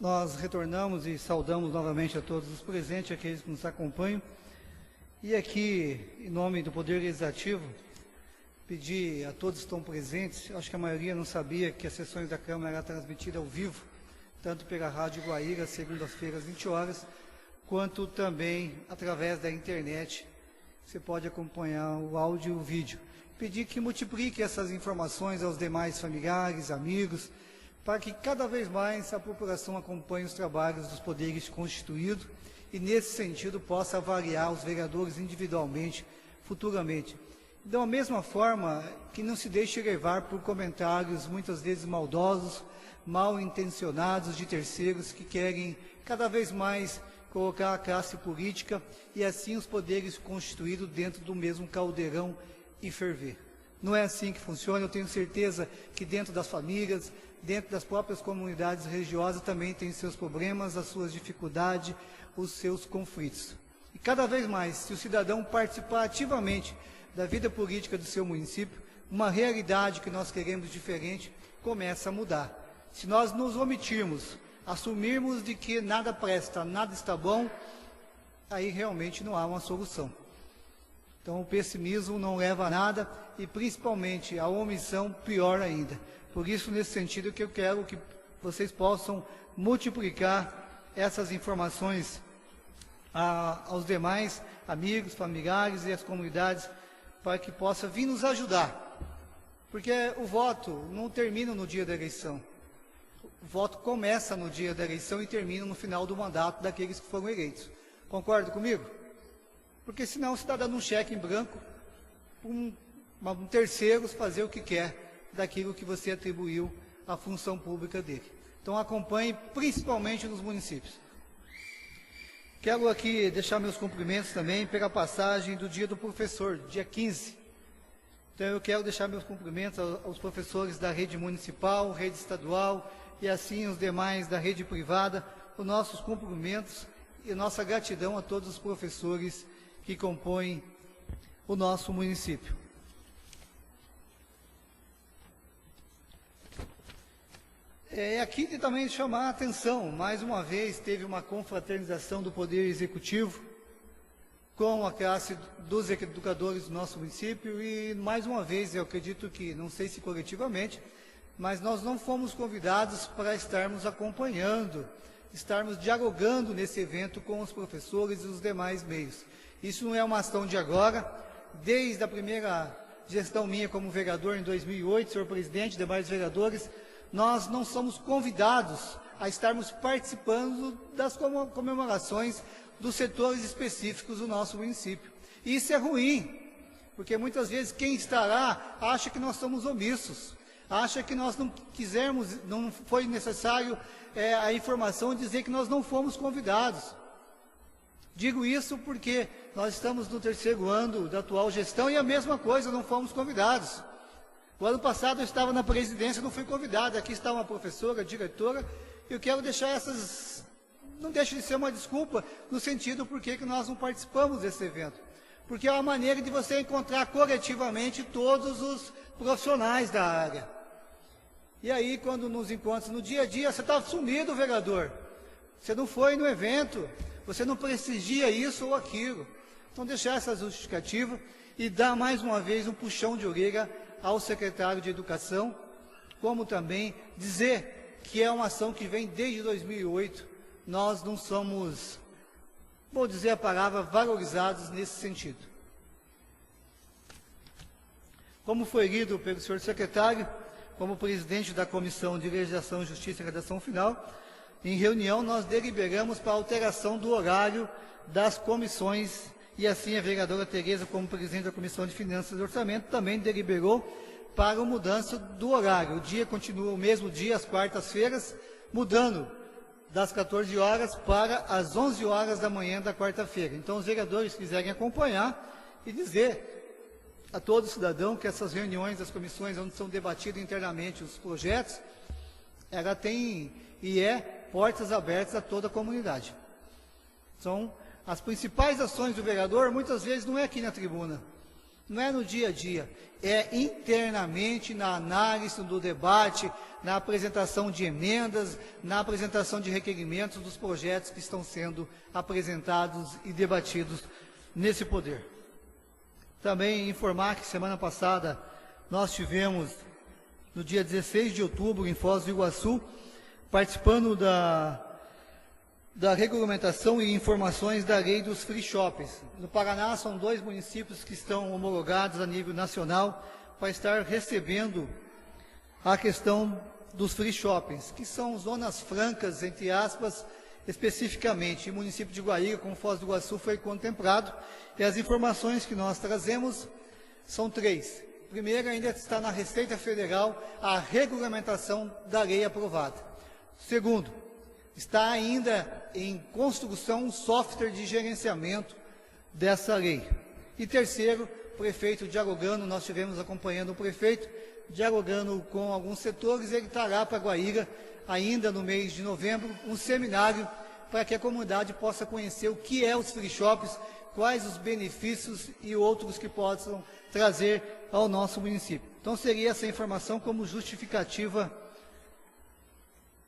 Nós retornamos e saudamos novamente a todos os presentes, aqueles que nos acompanham. E aqui, em nome do Poder Legislativo, pedir a todos que estão presentes, acho que a maioria não sabia que as sessões da Câmara eram transmitidas ao vivo, tanto pela Rádio Guaíra, segundas-feiras, 20 horas, quanto também através da internet. Você pode acompanhar o áudio e o vídeo. Pedir que multiplique essas informações aos demais familiares, amigos, para que cada vez mais a população acompanhe os trabalhos dos poderes constituídos e, nesse sentido, possa avaliar os vereadores individualmente, futuramente. Da mesma forma, que não se deixe levar por comentários muitas vezes maldosos, mal intencionados de terceiros que querem cada vez mais colocar a classe política e assim os poderes constituídos dentro do mesmo caldeirão e ferver. Não é assim que funciona. Eu tenho certeza que dentro das famílias, dentro das próprias comunidades religiosas também tem seus problemas, as suas dificuldades, os seus conflitos. E cada vez mais, se o cidadão participar ativamente da vida política do seu município, uma realidade que nós queremos diferente começa a mudar. Se nós nos omitirmos, assumirmos de que nada presta, nada está bom, aí realmente não há uma solução. Então o pessimismo não leva a nada e principalmente a omissão pior ainda. Por isso, nesse sentido, que eu quero que vocês possam multiplicar essas informações aos demais amigos, familiares e às comunidades, para que possa vir nos ajudar. Porque o voto não termina no dia da eleição. O voto começa no dia da eleição e termina no final do mandato daqueles que foram eleitos. Concorda comigo? Porque senão você está dando um cheque em branco para um terceiro fazer o que quer daquilo que você atribuiu à função pública dele. Então acompanhe principalmente nos municípios. Quero aqui deixar meus cumprimentos também pela passagem do Dia do Professor, dia 15. Então eu quero deixar meus cumprimentos aos professores da rede municipal, rede estadual e assim os demais da rede privada, os nossos cumprimentos e nossa gratidão a todos os professores que compõem o nosso município. Aqui também chamar a atenção, mais uma vez teve uma confraternização do Poder Executivo com a classe dos educadores do nosso município e, mais uma vez, eu acredito que, não sei se coletivamente, mas nós não fomos convidados para estarmos acompanhando, estarmos dialogando nesse evento com os professores e os demais meios. Isso não é uma ação de agora, desde a primeira gestão minha como vereador em 2008, senhor presidente, demais vereadores, nós não somos convidados a estarmos participando das comemorações dos setores específicos do nosso município. E isso é ruim, porque muitas vezes quem está lá acha que nós somos omissos, acha que nós não quisermos, não foi necessário a informação dizer que nós não fomos convidados. Digo isso porque nós estamos no 3º ano da atual gestão e a mesma coisa, não fomos convidados. O ano passado eu estava na presidência, não fui convidado. Aqui está uma professora, diretora, e eu quero deixar essas... Não deixa de ser uma desculpa, no sentido por que nós não participamos desse evento. Porque é uma maneira de você encontrar coletivamente todos os profissionais da área. E aí, quando nos encontra no dia a dia, você está sumido, vereador. Você não foi no evento, você não prestigia isso ou aquilo. Então, deixar essa justificativa e dar mais uma vez um puxão de orelha ao secretário de Educação, como também dizer que é uma ação que vem desde 2008, nós não somos, vou dizer a palavra, valorizados nesse sentido. Como foi lido pelo senhor secretário, como presidente da Comissão de Legislação, Justiça e Redação Final, em reunião nós deliberamos para a alteração do horário das comissões. E assim a vereadora Tereza, como presidente da Comissão de Finanças e Orçamento, também deliberou para a mudança do horário. O dia continua o mesmo dia, às quartas-feiras, mudando das 14 horas para as 11 horas da manhã da quarta-feira. Então, os vereadores quiserem acompanhar e dizer a todo cidadão que essas reuniões das comissões, onde são debatidos internamente os projetos, ela tem e é portas abertas a toda a comunidade. São as principais ações do vereador, muitas vezes, não é aqui na tribuna. Não é no dia a dia, é internamente na análise do debate, na apresentação de emendas, na apresentação de requerimentos dos projetos que estão sendo apresentados e debatidos nesse poder. Também informar que semana passada nós tivemos, no dia 16 de outubro, em Foz do Iguaçu, participando da regulamentação e informações da lei dos free shoppings. No Paraná, são 2 municípios que estão homologados a nível nacional para estar recebendo a questão dos free shoppings, que são zonas francas, entre aspas, especificamente. O município de Guaíra, com Foz do Iguaçu, foi contemplado, e as informações que nós trazemos são 3. Primeiro, ainda está na Receita Federal a regulamentação da lei aprovada. Segundo, está ainda em construção um software de gerenciamento dessa lei. E terceiro, prefeito dialogando, nós estivemos acompanhando o prefeito, dialogando com alguns setores, ele trará para Guaíra, ainda no mês de novembro, um seminário para que a comunidade possa conhecer o que é os free shops, quais os benefícios e outros que possam trazer ao nosso município. Então seria essa informação como justificativa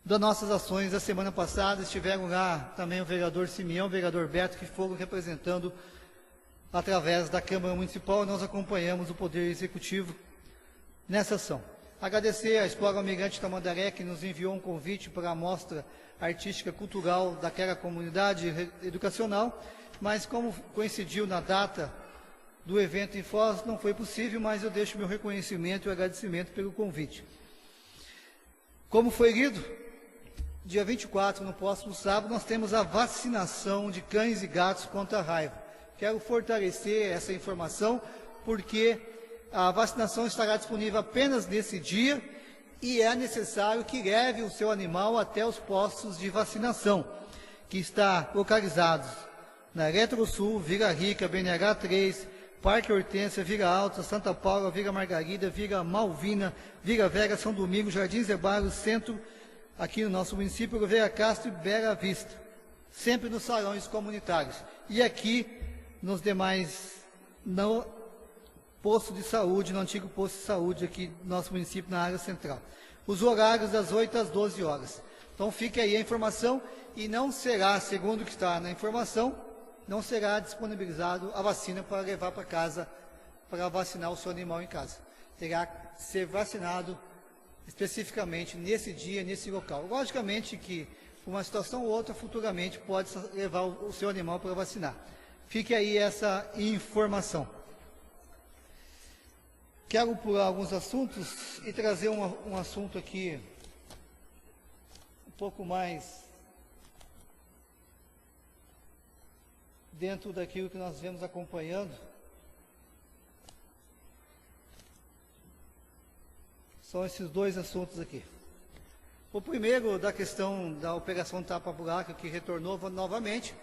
das nossas ações. Da semana passada estiveram lá também o vereador Simeão, o vereador Beto, que foram representando através da Câmara Municipal. Nós acompanhamos o Poder Executivo nessa ação. Agradecer à Explora Almirante Tamandaré, que nos enviou um convite para a mostra artística cultural daquela comunidade educacional, mas como coincidiu na data do evento em Foz, não foi possível, mas eu deixo meu reconhecimento e agradecimento pelo convite. Como foi lido, dia 24, no próximo sábado, nós temos a vacinação de cães e gatos contra a raiva. Quero fortalecer essa informação, porque a vacinação estará disponível apenas nesse dia e é necessário que leve o seu animal até os postos de vacinação, que está localizados na Eletrosul, Vila Rica, BNH 3, Parque Hortência, Vila Alta, Santa Paula, Vila Margarida, Vila Malvina, Vila Velha, São Domingos, Jardim Zebaros, Centro, aqui no nosso município, Oliveira Castro e Bela Vista, sempre nos salões comunitários. E aqui, nos demais, no posto de saúde, no antigo posto de saúde aqui do nosso município, na área central. Os horários das 8 às 12 horas. Então fique aí a informação, e não será, segundo o que está na informação, não será disponibilizado a vacina para levar para casa, para vacinar o seu animal em casa. Terá que ser vacinado especificamente nesse dia, nesse local. Logicamente que, por uma situação ou outra, futuramente pode levar o seu animal para vacinar. Fique aí essa informação. Quero pular alguns assuntos e trazer um assunto aqui um pouco mais dentro daquilo que nós vemos acompanhando. São esses 2 assuntos aqui. O primeiro, da questão da operação tapa-buraco, que retornou novamente.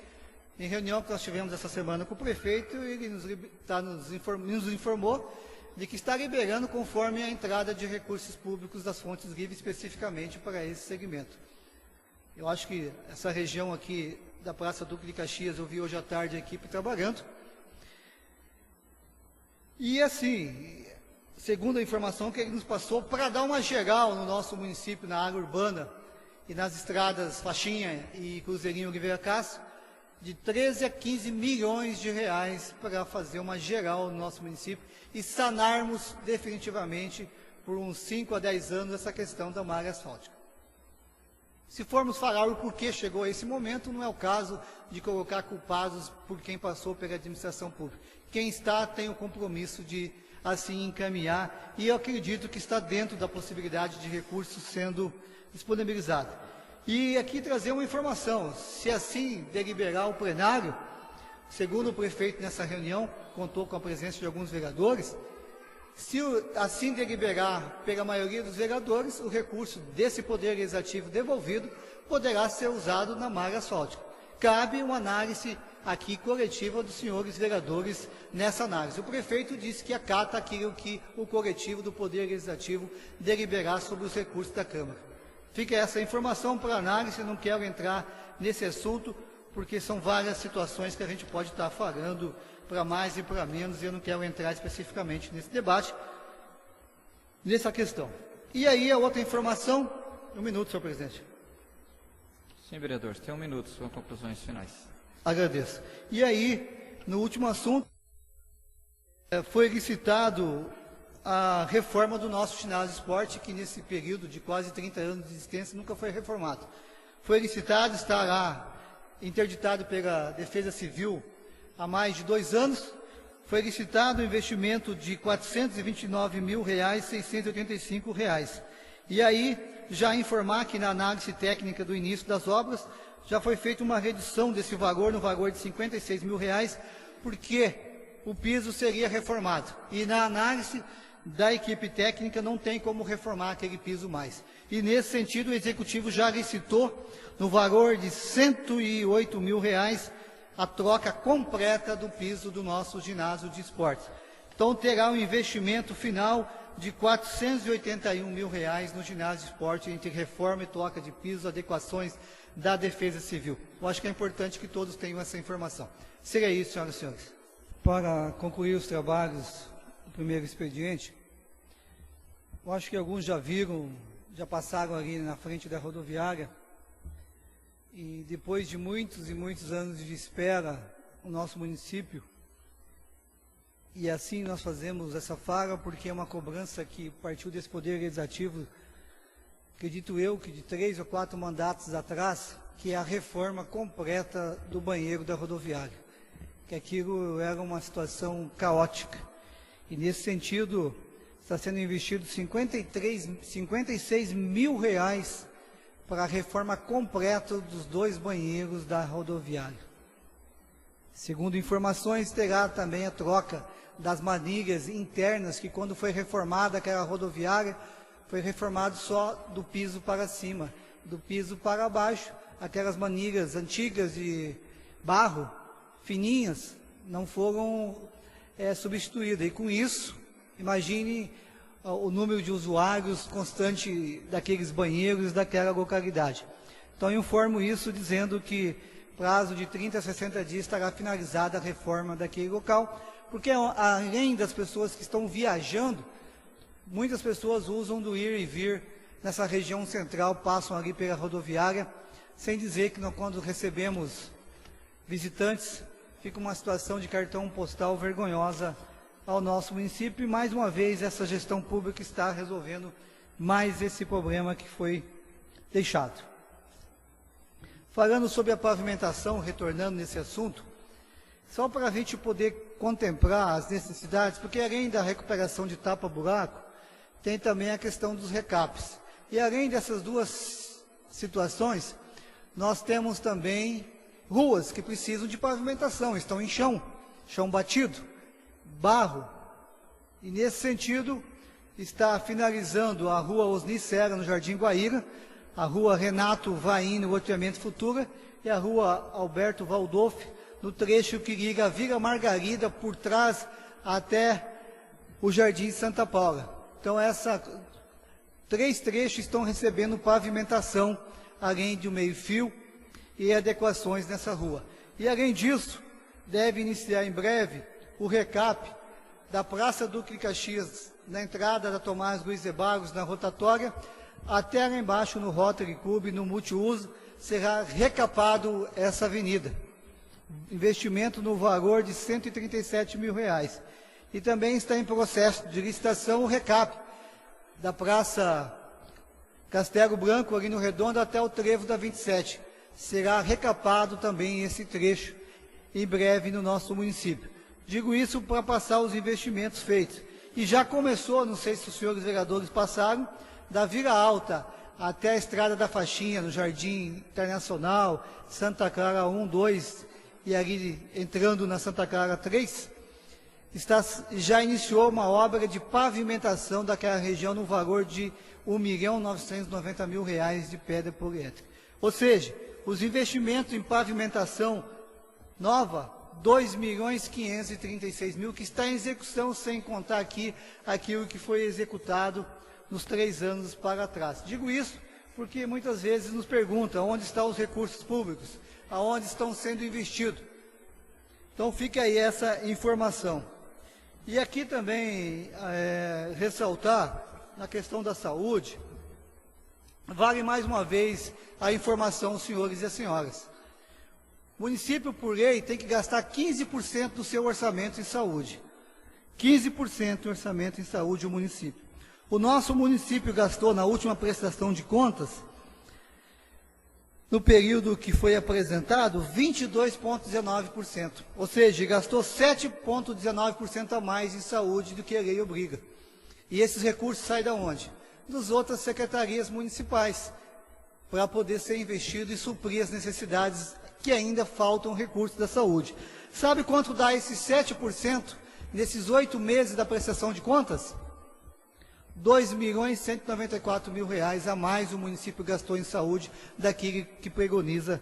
Em reunião que nós tivemos essa semana com o prefeito, ele nos informou de que está liberando conforme a entrada de recursos públicos das fontes livres, especificamente para esse segmento. Eu acho que essa região aqui da Praça Duque de Caxias, eu vi hoje à tarde a equipe trabalhando. E assim, segundo a informação que ele nos passou, para dar uma geral no nosso município, na área urbana e nas estradas Faixinha e Cruzeirinho Oliveira Castro, de 13 a 15 milhões de reais para fazer uma geral no nosso município e sanarmos definitivamente por uns 5 a 10 anos essa questão da malha asfáltica. Se formos falar o porquê chegou a esse momento, não é o caso de colocar culpados por quem passou pela administração pública. Quem está tem o compromisso de assim encaminhar, e eu acredito que está dentro da possibilidade de recursos sendo disponibilizado. E aqui trazer uma informação, se assim deliberar o plenário, segundo o prefeito nessa reunião, contou com a presença de alguns vereadores, se assim deliberar pela maioria dos vereadores, o recurso desse Poder Legislativo devolvido poderá ser usado na malha asfáltica. Cabe uma análise aqui coletiva dos senhores vereadores nessa análise. O prefeito disse que acata aquilo que o coletivo do Poder Legislativo deliberar sobre os recursos da Câmara. Fica essa informação para análise, não quero entrar nesse assunto, porque são várias situações que a gente pode estar falando para mais e para menos, e eu não quero entrar especificamente nesse debate, nessa questão. E aí a outra informação, 1 minuto, senhor presidente. Sim, vereador, tem 1 minuto, suas conclusões finais. Agradeço. E aí, no último assunto, foi licitado a reforma do nosso ginásio de esporte, que nesse período de quase 30 anos de existência nunca foi reformado. Foi licitado, está lá interditado pela Defesa Civil há mais de 2 anos. Foi licitado um investimento de R$ 429.685. E aí, já informar que na análise técnica do início das obras, já foi feita uma redução desse valor, no valor de R$ 56 mil, porque o piso seria reformado. E na análise da equipe técnica não tem como reformar aquele piso mais. E nesse sentido o Executivo já licitou no valor de R$ 108 mil a troca completa do piso do nosso ginásio de esportes. Então terá um investimento final de R$ 481 mil no ginásio de esporte, entre reforma e troca de piso, adequações da Defesa Civil. Eu acho que é importante que todos tenham essa informação. Seria isso, senhoras e senhores. Para concluir os trabalhos do primeiro expediente, eu acho que alguns já viram, já passaram ali na frente da rodoviária, e depois de muitos e muitos anos de espera, o nosso município, e assim nós fazemos essa fala, porque é uma cobrança que partiu desse Poder Legislativo, acredito eu, que de 3 ou 4 mandatos atrás, que é a reforma completa do banheiro da rodoviária, que aquilo era uma situação caótica. E nesse sentido, está sendo investido R$ 56 mil para a reforma completa dos 2 banheiros da rodoviária. Segundo informações, terá também a troca das manilhas internas, que quando foi reformada aquela rodoviária, foi reformado só do piso para cima, do piso para baixo, aquelas manilhas antigas de barro, fininhas, não foram substituídas. E com isso, imagine o número de usuários constante daqueles banheiros, daquela localidade. Então, eu informo isso dizendo que prazo de 30 a 60 dias estará finalizada a reforma daquele local, porque além das pessoas que estão viajando, muitas pessoas usam do ir e vir nessa região central, passam ali pela rodoviária, sem dizer que quando recebemos visitantes, fica uma situação de cartão postal vergonhosa ao nosso município, e mais uma vez essa gestão pública está resolvendo mais esse problema que foi deixado. Falando sobre a pavimentação, retornando nesse assunto, só para a gente poder contemplar as necessidades, porque além da recuperação de tapa-buraco, tem também a questão dos recapes. E além dessas duas situações, nós temos também ruas que precisam de pavimentação, estão em chão batido, barro. E nesse sentido, está finalizando a rua Osni Serra, no Jardim Guaíra, a rua Renato Vaim, no loteamento Futura, e a rua Alberto Waldorf, no trecho que liga a Vila Margarida por trás até o Jardim Santa Paula. Então, 3 trechos estão recebendo pavimentação, além de um meio-fio e adequações nessa rua. E, além disso, deve iniciar em breve o recap da Praça Duque Caxias, na entrada da Tomás Luiz de Barros, na rotatória, até lá embaixo no Rotary Club, no multiuso, será recapado essa avenida. Investimento no valor de R$ 137 mil. E também está em processo de licitação o recap da Praça Castelo Branco, ali no Redondo, até o trevo da 27. Será recapado também esse trecho em breve no nosso município. Digo isso para passar os investimentos feitos. E já começou, não sei se os senhores vereadores passaram, da Vila Alta até a Estrada da Faixinha, no Jardim Internacional, Santa Clara 1, 2, e ali entrando na Santa Clara 3, já iniciou uma obra de pavimentação daquela região no valor de R$ 1.990.000 de pedra poliédrica. Ou seja, os investimentos em pavimentação nova, R$ 2.536.000, que está em execução, sem contar aqui aquilo que foi executado nos 3 anos para trás. Digo isso porque muitas vezes nos perguntam onde estão os recursos públicos, aonde estão sendo investidos. Então fica aí essa informação. E aqui também ressaltar, na questão da saúde, vale mais uma vez a informação, senhores e as senhoras. O município, por lei, tem que gastar 15% do seu orçamento em saúde. 15% do orçamento em saúde o município. O nosso município gastou, na última prestação de contas, no período que foi apresentado, 22,19%. Ou seja, gastou 7,19% a mais em saúde do que a lei obriga. E esses recursos saem de onde? Das outras secretarias municipais, para poder ser investido e suprir as necessidades que ainda faltam recursos da saúde. Sabe quanto dá esses 7% nesses 8 meses da prestação de contas? R$2.194.000 a mais o município gastou em saúde daquilo que pregoniza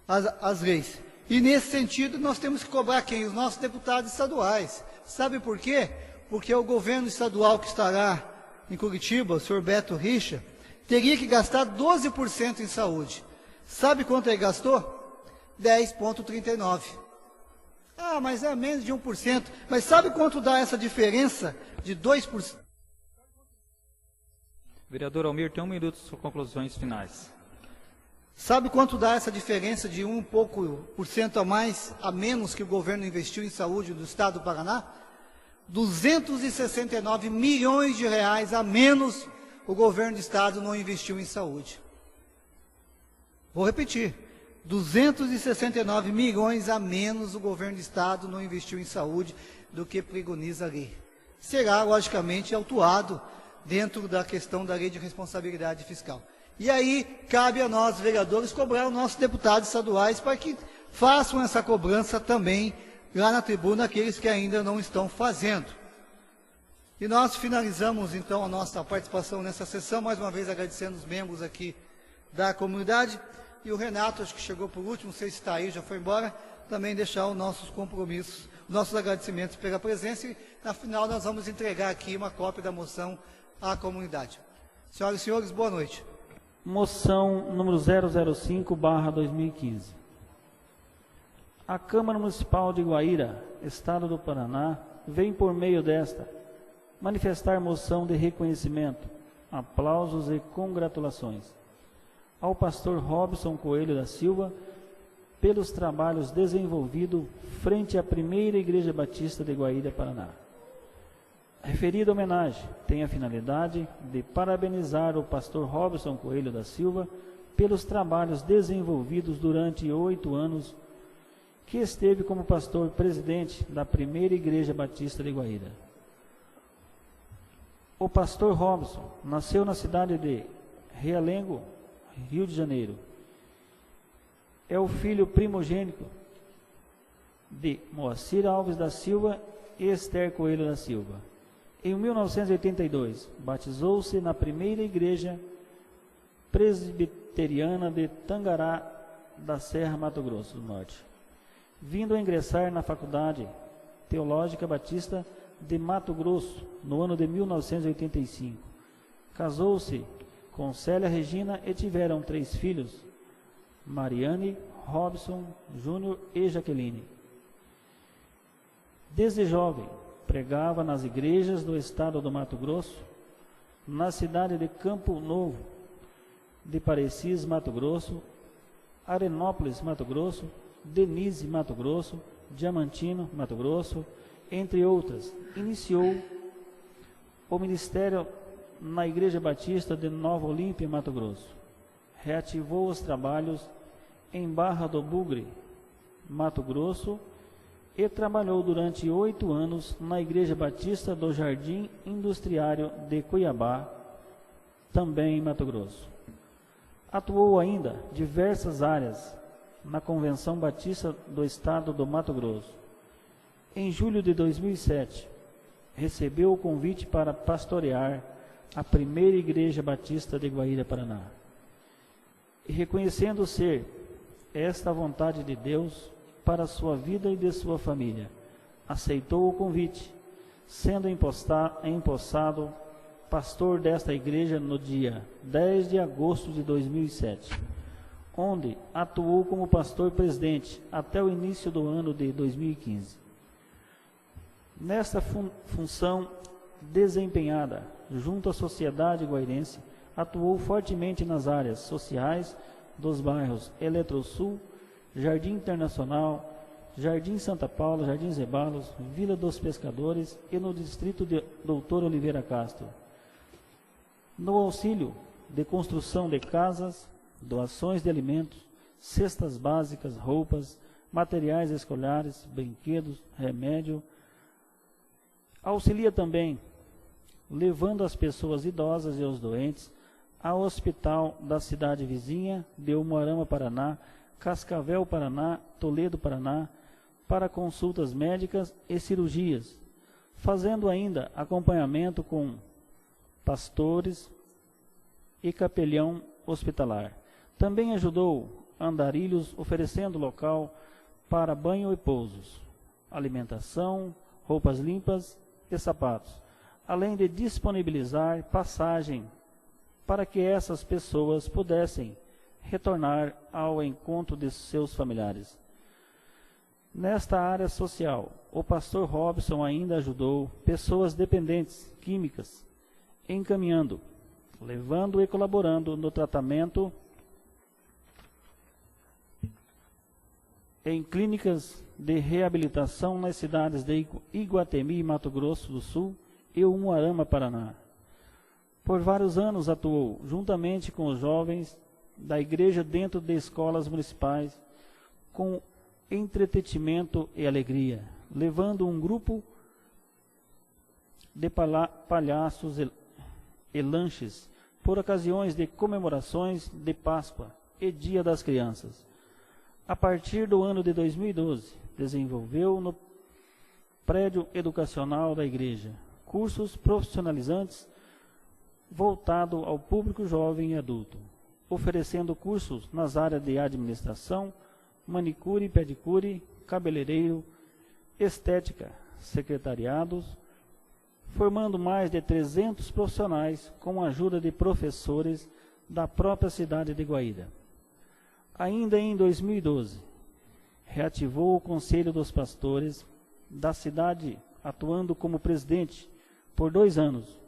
as leis. E nesse sentido nós temos que cobrar quem? Os nossos deputados estaduais. Sabe por quê? Porque o governo estadual que estará em Curitiba, o senhor Beto Richa, teria que gastar 12% em saúde. Sabe quanto ele gastou? 10,39%. Ah, mas é menos de 1%. Mas sabe quanto dá essa diferença de 2%? Vereador Almir, tem 1 minuto para suas conclusões finais. Sabe quanto dá essa diferença de 1 pouco por cento a menos que o governo investiu em saúde do estado do Paraná? 269 milhões de reais a menos o governo do estado não investiu em saúde. Vou repetir. 269 milhões a menos o governo do estado não investiu em saúde do que pregoniza a lei. Será, logicamente, autuado dentro da questão da lei de responsabilidade fiscal. E aí, cabe a nós, vereadores, cobrar os nossos deputados estaduais para que façam essa cobrança também lá na tribuna, aqueles que ainda não estão fazendo. E nós finalizamos, então, a nossa participação nessa sessão, mais uma vez agradecendo os membros aqui da comunidade. E o Renato, acho que chegou por último, não sei se está aí, já foi embora, também deixar os nossos compromissos, nossos agradecimentos pela presença. E, na final, nós vamos entregar aqui uma cópia da moção à comunidade. Senhoras e senhores, boa noite. Moção número 005/2015. A Câmara Municipal de Guaíra, Estado do Paraná, vem por meio desta manifestar moção de reconhecimento, aplausos e congratulações ao pastor Robson Coelho da Silva pelos trabalhos desenvolvidos frente à primeira Igreja Batista de Guaíra, Paraná. A referida homenagem tem a finalidade de parabenizar o pastor Robson Coelho da Silva pelos trabalhos desenvolvidos durante 8 anos que esteve como pastor presidente da primeira Igreja Batista de Guaíra. O pastor Robson nasceu na cidade de Realengo, Rio de Janeiro. É o filho primogênito de Moacir Alves da Silva e Esther Coelho da Silva. Em 1982, batizou-se na primeira igreja presbiteriana de Tangará da Serra, Mato Grosso do Norte, vindo a ingressar na Faculdade Teológica Batista de Mato Grosso no ano de 1985. Casou-se com Célia Regina e tiveram 3 filhos, Mariane, Robson, Júnior e Jaqueline. Desde jovem, pregava nas igrejas do estado do Mato Grosso, na cidade de Campo Novo, de Parecis, Mato Grosso, Arenópolis, Mato Grosso, Denise, Mato Grosso, Diamantino, Mato Grosso, entre outras. Iniciou o ministério na Igreja Batista de Nova Olímpia, Mato Grosso. Reativou os trabalhos em Barra do Bugre, Mato Grosso, e trabalhou durante 8 anos na Igreja Batista do Jardim Industriário de Cuiabá, também em Mato Grosso. Atuou ainda diversas áreas na Convenção Batista do Estado do Mato Grosso. Em julho de 2007, recebeu o convite para pastorear a primeira Igreja Batista de Guaíra, Paraná. E reconhecendo ser esta a vontade de Deus para a sua vida e de sua família, aceitou o convite, sendo empossado pastor desta igreja no dia 10 de agosto de 2007, onde atuou como pastor presidente até o início do ano de 2015. Nesta função desempenhada junto à sociedade guairense, atuou fortemente nas áreas sociais dos bairros Eletrosul, Jardim Internacional, Jardim Santa Paula, Jardim Zebalos, Vila dos Pescadores e no distrito de Doutor Oliveira Castro. No auxílio de construção de casas, doações de alimentos, cestas básicas, roupas, materiais escolares, brinquedos, remédio. Auxilia também levando as pessoas idosas e os doentes ao hospital da cidade vizinha de Umuarama, Paraná, Cascavel, Paraná, Toledo, Paraná, para consultas médicas e cirurgias, fazendo ainda acompanhamento com pastores e capelão hospitalar. Também ajudou andarilhos, oferecendo local para banho e pousos, alimentação, roupas limpas e sapatos, além de disponibilizar passagem para que essas pessoas pudessem retornar ao encontro de seus familiares. Nesta área social, o pastor Robson ainda ajudou pessoas dependentes químicas, encaminhando, levando e colaborando no tratamento em clínicas de reabilitação nas cidades de Iguatemi, Mato Grosso do Sul, e Umuarama, Paraná. Por vários anos atuou juntamente com os jovens da igreja dentro de escolas municipais, com entretenimento e alegria, levando um grupo de palhaços e lanches por ocasiões de comemorações de Páscoa e Dia das Crianças. A partir do ano de 2012, desenvolveu no prédio educacional da igreja cursos profissionalizantes voltado ao público jovem e adulto, oferecendo cursos nas áreas de administração, manicure, pedicure, cabeleireiro, estética, secretariados, formando mais de 300 profissionais com a ajuda de professores da própria cidade de Guaíra. Ainda em 2012, reativou o Conselho dos Pastores da cidade, atuando como presidente por 2 anos,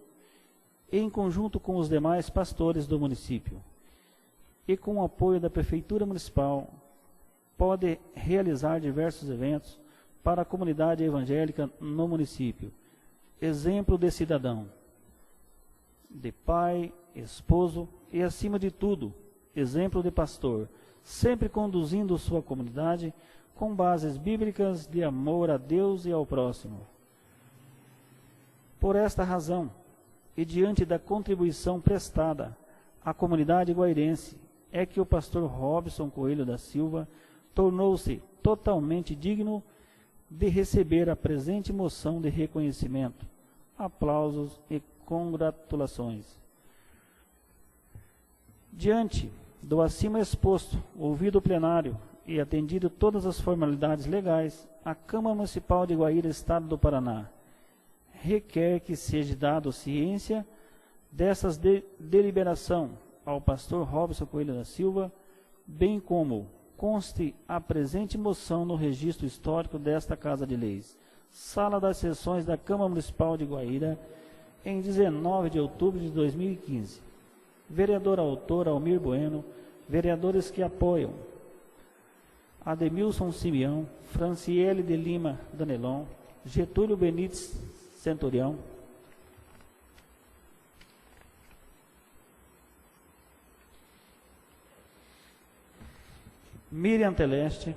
em conjunto com os demais pastores do município, e com o apoio da Prefeitura Municipal, pode realizar diversos eventos para a comunidade evangélica no município. Exemplo de cidadão, de pai, esposo e, acima de tudo, exemplo de pastor, sempre conduzindo sua comunidade com bases bíblicas de amor a Deus e ao próximo. Por esta razão, e diante da contribuição prestada à comunidade guairense, é que o pastor Robson Coelho da Silva tornou-se totalmente digno de receber a presente moção de reconhecimento, aplausos e congratulações. Diante do acima exposto, ouvido o plenário e atendido todas as formalidades legais, a Câmara Municipal de Guaíra, Estado do Paraná, requer que seja dado ciência dessas deliberação ao pastor Robson Coelho da Silva, bem como conste a presente moção no registro histórico desta Casa de Leis, Sala das Sessões da Câmara Municipal de Guaíra, em 19 de outubro de 2015. Vereador autor Almir Bueno, vereadores que apoiam: Ademilson Simeão, Franciele de Lima Danelon, Getúlio Benites Centurião, Miriam Teleste,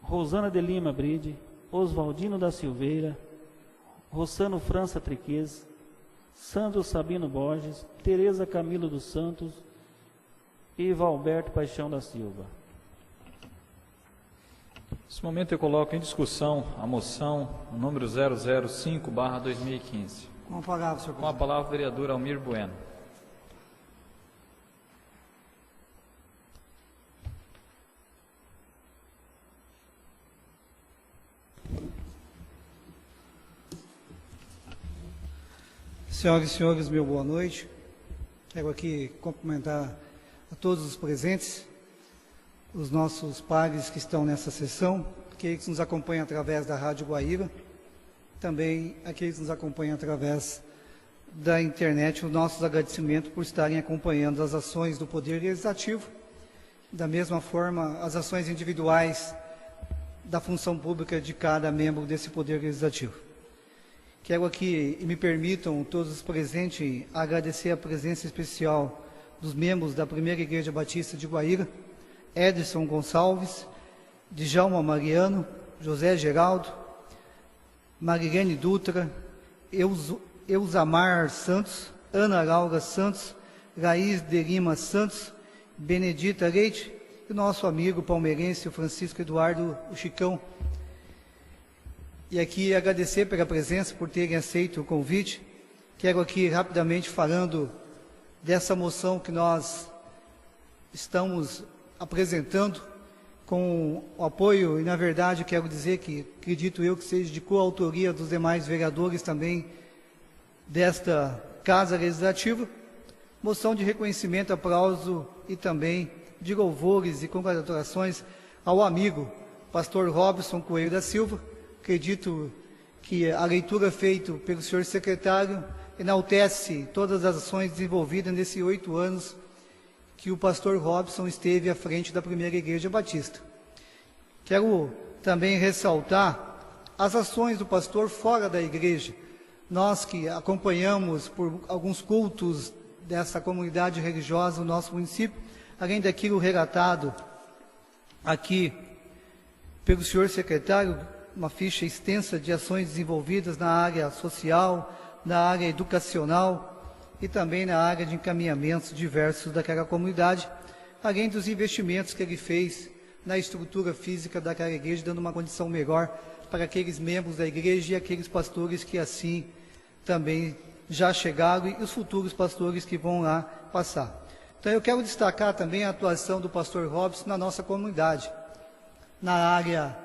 Rosana de Lima Bride, Oswaldino da Silveira, Rossano França Triquez, Sandro Sabino Borges, Tereza Camilo dos Santos e Valberto Paixão da Silva. Nesse momento eu coloco em discussão a moção número 005/2015. Com a palavra, senhor Com a presidente. palavra o vereador Almir Bueno. Senhoras e senhores, meu boa noite. Quero aqui cumprimentar a todos os presentes, os nossos pares que estão nessa sessão, aqueles que nos acompanham através da Rádio Guaíra, também aqueles que nos acompanham através da internet, os nossos agradecimentos por estarem acompanhando as ações do Poder Legislativo, da mesma forma as ações individuais da função pública de cada membro desse Poder Legislativo. Quero aqui, e me permitam todos os presentes, agradecer a presença especial dos membros da Primeira Igreja Batista de Guaíra, Edson Gonçalves, Djalma Mariano, José Geraldo, Marilene Dutra, Eusamar Santos, Ana Laura Santos, Raiz de Lima Santos, Benedita Leite e nosso amigo palmeirense, o Francisco Eduardo, o Chicão. E aqui agradecer pela presença, por terem aceito o convite. Quero aqui rapidamente falando dessa moção que nós estamos apresentando com o apoio, e na verdade quero dizer que acredito eu que seja de coautoria dos demais vereadores também desta Casa Legislativa, moção de reconhecimento, aplauso e também de louvores e congratulações ao amigo pastor Robson Coelho da Silva. Acredito que a leitura feita pelo senhor secretário enaltece todas as ações desenvolvidas nesses 8 anos que o pastor Robson esteve à frente da Primeira Igreja Batista. Quero também ressaltar as ações do pastor fora da igreja. Nós que acompanhamos por alguns cultos dessa comunidade religiosa no nosso município, além daquilo relatado aqui pelo senhor secretário, uma ficha extensa de ações desenvolvidas na área social, na área educacional e também na área de encaminhamentos diversos daquela comunidade, além dos investimentos que ele fez na estrutura física daquela igreja, dando uma condição melhor para aqueles membros da igreja e aqueles pastores que assim também já chegaram e os futuros pastores que vão lá passar. Então eu quero destacar também a atuação do pastor Robson na nossa comunidade, na área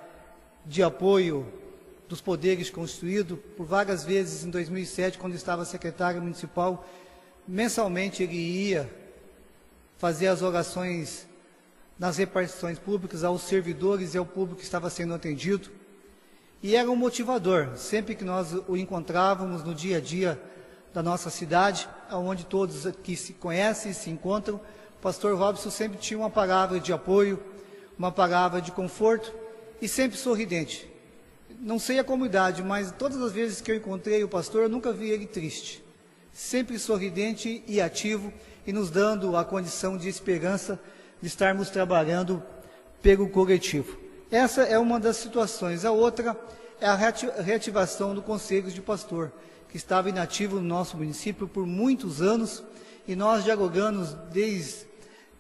de apoio dos poderes constituídos. Por várias vezes em 2007, quando estava secretário municipal, mensalmente ele ia fazer as orações nas repartições públicas aos servidores e ao público que estava sendo atendido. E era um motivador, sempre que nós o encontrávamos no dia a dia da nossa cidade, onde todos aqui se conhecem, se encontram, o pastor Robson sempre tinha uma palavra de apoio, uma palavra de conforto e sempre sorridente. Não sei a comunidade, mas todas as vezes que eu encontrei o pastor, eu nunca vi ele triste. Sempre sorridente e ativo e nos dando a condição de esperança de estarmos trabalhando pelo coletivo. Essa é uma das situações. A outra é a reativação do Conselho de Pastor, que estava inativo no nosso município por muitos anos, e nós dialogamos desde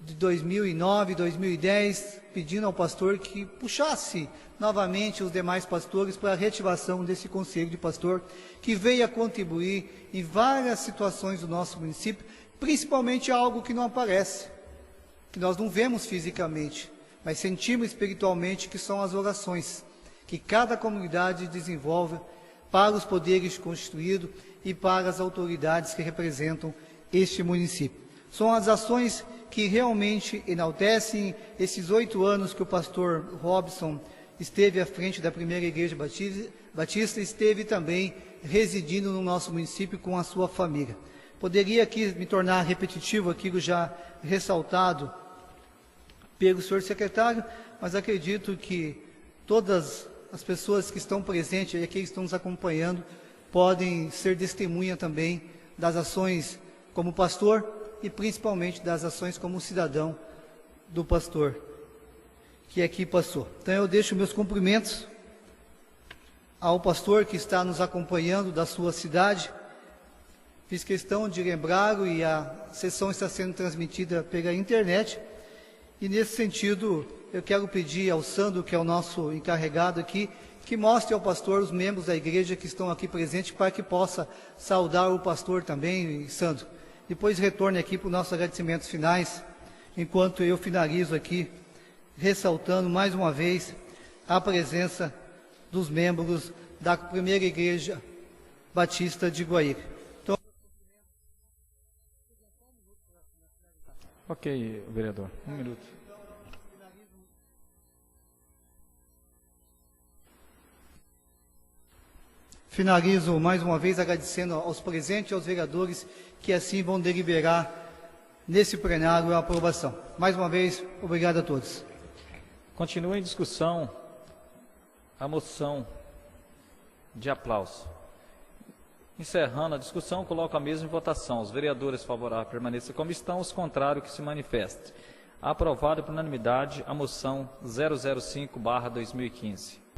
2009, 2010, pedindo ao pastor que puxasse novamente os demais pastores para a reativação desse Conselho de Pastor, que veio a contribuir em várias situações do nosso município, principalmente algo que não aparece, que nós não vemos fisicamente, mas sentimos espiritualmente, que são as orações que cada comunidade desenvolve para os poderes constituídos e para as autoridades que representam este município. São as ações que realmente enaltecem esses 8 anos que o pastor Robson esteve à frente da Primeira Igreja Batista, esteve também residindo no nosso município com a sua família. Poderia aqui me tornar repetitivo aquilo já ressaltado pelo senhor secretário, mas acredito que todas as pessoas que estão presentes e aqueles que estão nos acompanhando podem ser testemunha também das ações como pastor e principalmente das ações como cidadão do pastor que aqui passou. Então eu deixo meus cumprimentos ao pastor que está nos acompanhando da sua cidade. Fiz questão de lembrá-lo e a sessão está sendo transmitida pela internet. E nesse sentido, eu quero pedir ao Sandro, que é o nosso encarregado aqui, que mostre ao pastor os membros da igreja que estão aqui presentes, para que possa saudar o pastor também, Sandro. Depois retorne aqui para os nossos agradecimentos finais, enquanto eu finalizo aqui, ressaltando mais uma vez a presença dos membros da Primeira Igreja Batista de Guaíra. Então, Ok, vereador. Um minuto. Finalizo mais uma vez agradecendo aos presentes e aos vereadores que assim vão deliberar nesse plenário a aprovação. Mais uma vez, obrigado a todos. Continua em discussão a moção de aplauso. Encerrando a discussão, coloco a mesa em votação. Os vereadores favoráveis permaneçam como estão, os contrários que se manifestem. Aprovada por unanimidade a moção 005/2015.